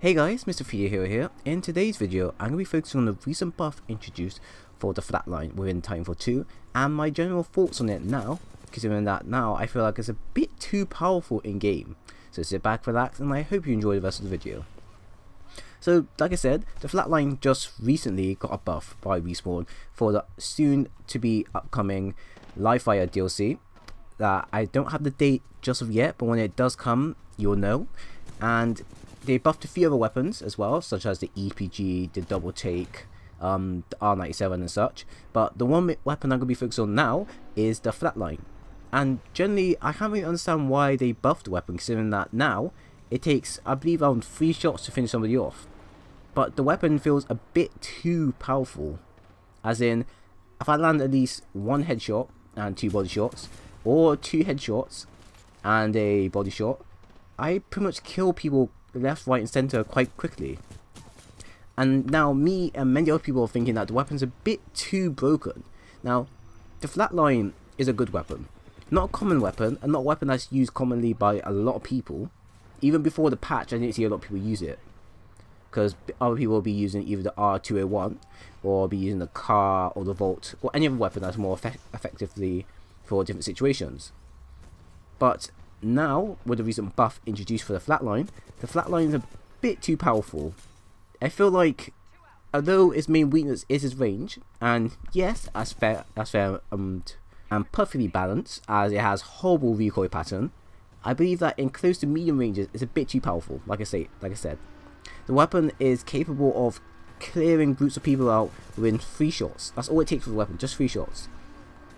Hey guys, Mr. Feeder Hero here. In today's video, I'm going to be focusing on the recent buff introduced for the Flatline within Titanfall 2 and my general thoughts on it now, considering that now I feel like it's a bit too powerful in game. So sit back, relax, and I hope you enjoy the rest of the video. So, like I said, the Flatline just recently got a buff by Respawn for the soon to be upcoming Live Fire DLC that I don't have the date just of yet, but when it does come, you'll know. And they buffed a few other weapons as well, such as the EPG, the double take, the R97 and such. But the one weapon I'm going to be focused on now is the Flatline. And generally, I can't really understand why they buffed the weapon, considering that now it takes, I believe, around 3 shots to finish somebody off. But the weapon feels a bit too powerful. As in, if I land at least 1 headshot and 2 body shots, or 2 headshots and a body shot, I pretty much kill people left, right and center quite quickly. And now me and many other people are thinking that the weapon's a bit too broken. Now, the Flatline is a good weapon. Not a common weapon, and not a weapon that's used commonly by a lot of people. Even before the patch, I didn't see a lot of people use it. Because other people will be using either the R201, or be using the car, or the Volt, or any other weapon that's more effectively for different situations. But now, with the recent buff introduced for the Flatline is a bit too powerful. I feel like, although its main weakness is its range, and yes, that's fair, and perfectly balanced, as it has horrible recoil pattern, I believe that in close to medium ranges, it's a bit too powerful. Like I said, the weapon is capable of clearing groups of people out within 3 shots. That's all it takes for the weapon, just 3 shots.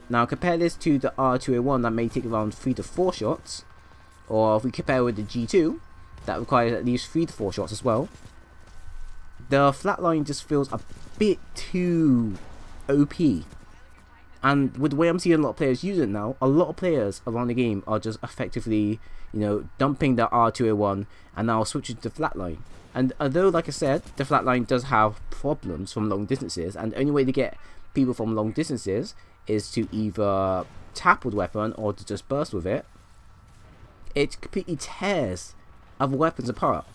Now compare this to the R201 that may take around 3 to 4 shots, or if we compare with the G2, that requires at least 3 to 4 shots as well. The Flatline just feels a bit too OP. And with the way I'm seeing a lot of players use it now, a lot of players around the game are just effectively, dumping the R201 and now switching to Flatline. And although, like I said, the Flatline does have problems from long distances, and the only way to get people from long distances is to either tap with the weapon or to just burst with it, it completely tears other weapons apart.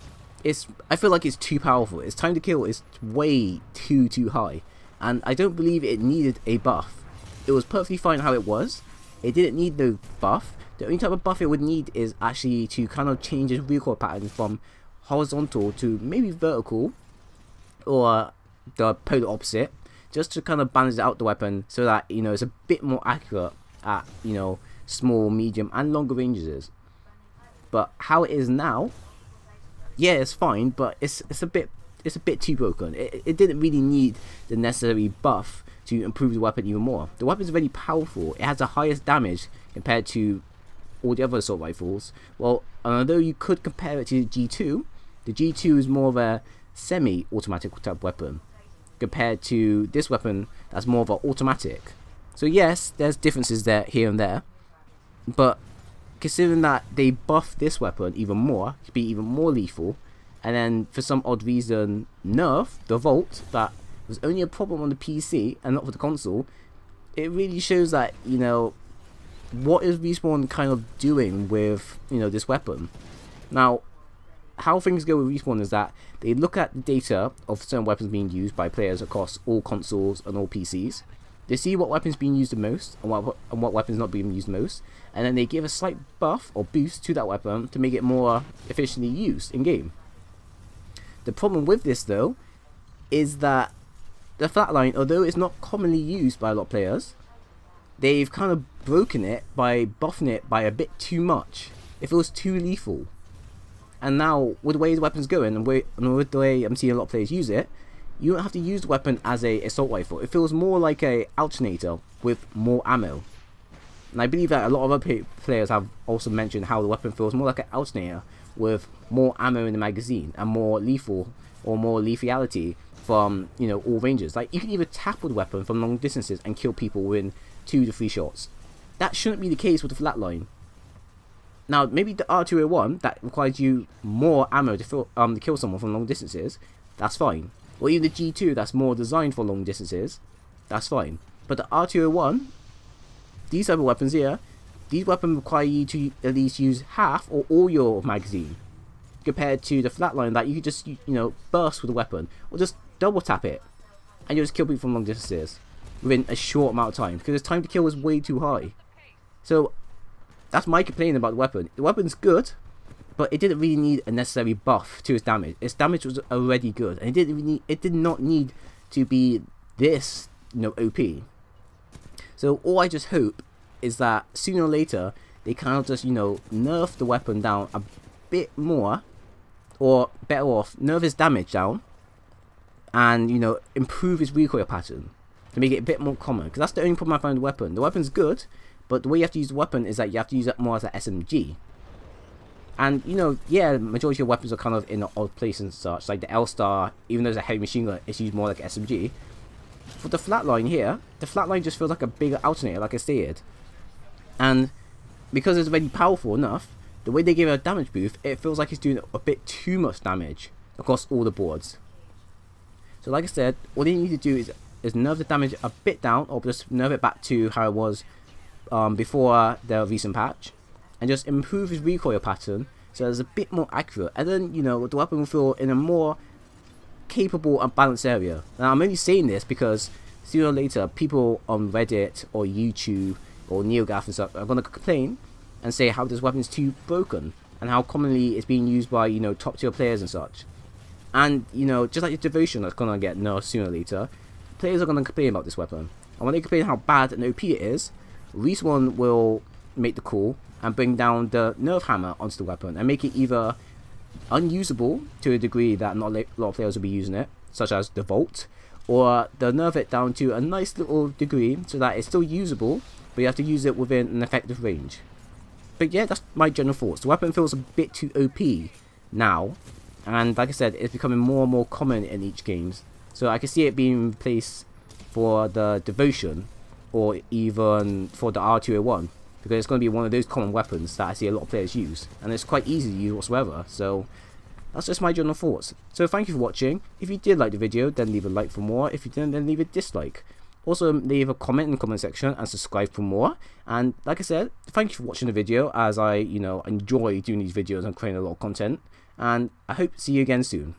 I feel like it's too powerful. Its time to kill is way too high, and I don't believe it needed a buff. It was perfectly fine how it was. It didn't need no buff. The only type of buff it would need is actually to kind of change its recoil pattern from horizontal to maybe vertical, or the polar opposite, just to kind of balance out the weapon so that it's a bit more accurate at small, medium and longer ranges. But how it is now, yeah, it's fine, but it's a bit too broken. It didn't really need the necessary buff to improve the weapon even more. The weapon is very powerful. It has the highest damage compared to all the other assault rifles. Well, although you could compare it to the G2 is more of a semi-automatic type weapon compared to this weapon that's more of an automatic. So yes, there's differences there, here and there, but considering that they buffed this weapon even more to be even more lethal, and then for some odd reason nerf the Volt that was only a problem on the PC and not for the console, it really shows that what is Respawn kind of doing with this weapon. Now, how things go with Respawn is that they look at the data of certain weapons being used by players across all consoles and all PCs. They see what weapons being used the most and what weapons not being used the most, and then they give a slight buff or boost to that weapon to make it more efficiently used in game. The problem with this though is that the Flatline, although it's not commonly used by a lot of players, they've kind of broken it by buffing it by a bit too much. It feels too lethal. And now, with the way the weapon's going, and with the way I'm seeing a lot of players use it, you don't have to use the weapon as a assault rifle. It feels more like a alternator with more ammo. And I believe that a lot of other players have also mentioned how the weapon feels more like an alternator with more ammo in the magazine and more lethal or more lethality from all ranges. Like, you can either tap with the weapon from long distances and kill people within 2 to 3 shots. That shouldn't be the case with the Flatline. Now, maybe the R201 that requires you more ammo to kill someone from long distances, that's fine. Or even the G2 that's more designed for long distances, that's fine. But the R201, these type of weapons here, these weapons require you to at least use half or all your magazine. compared to the Flatline that you could just, you know, burst with the weapon or just double tap it and you just kill people from long distances within a short amount of time, because the time to kill is way too high. So that's my complaint about the weapon. The weapon's good, but it didn't really need a necessary buff to its damage. Its damage was already good, and it did not need to be this, you know, OP. So all I just hope is that sooner or later they kind of just, you know, nerf the weapon down a bit more, or better off, nerf its damage down, and, you know, improve its recoil pattern to make it a bit more common. Because that's the only problem I find with the weapon. The weapon's good, but the way you have to use the weapon is that you have to use it more as an SMG. And, you know, yeah, the majority of weapons are kind of in an odd place and such. Like the L-Star, even though it's a heavy machine gun, it's used more like an SMG. For the Flatline here, the Flatline just feels like a bigger alternator, like I stated. And because it's already powerful enough, the way they give it a damage boost, it feels like it's doing a bit too much damage across all the boards. So like I said, all you need to do is nerf the damage a bit down, or just nerf it back to how it was before the recent patch, and just improve his recoil pattern so it's a bit more accurate, and then, you know, the weapon will feel in a more capable and balanced area. Now I'm only saying this because sooner or later people on Reddit or YouTube or NeoGAF and stuff are going to complain and say how this weapon is too broken and how commonly it's being used by, you know, top tier players and such. And, you know, just like the devotion that's going to get nerfed sooner or later, players are going to complain about this weapon, and when they complain how bad and OP it is, Respawn will make the call and bring down the nerf hammer onto the weapon and make it either unusable to a degree that not a lot of players will be using it, such as the Volt, or they'll nerf it down to a nice little degree so that it's still usable, but you have to use it within an effective range. But yeah, that's my general thoughts. The weapon feels a bit too OP now, and like I said, it's becoming more and more common in each games. So I can see it being replaced for the Devotion, or even for the R201, because it's going to be one of those common weapons that I see a lot of players use, and it's quite easy to use whatsoever. So that's just my general thoughts. So thank you for watching. If you did like the video, then leave a like for more. If you didn't, then leave a dislike. Also leave a comment in the comment section and subscribe for more. And like I said, thank you for watching the video, as I, you know, enjoy doing these videos and creating a lot of content, and I hope to see you again soon.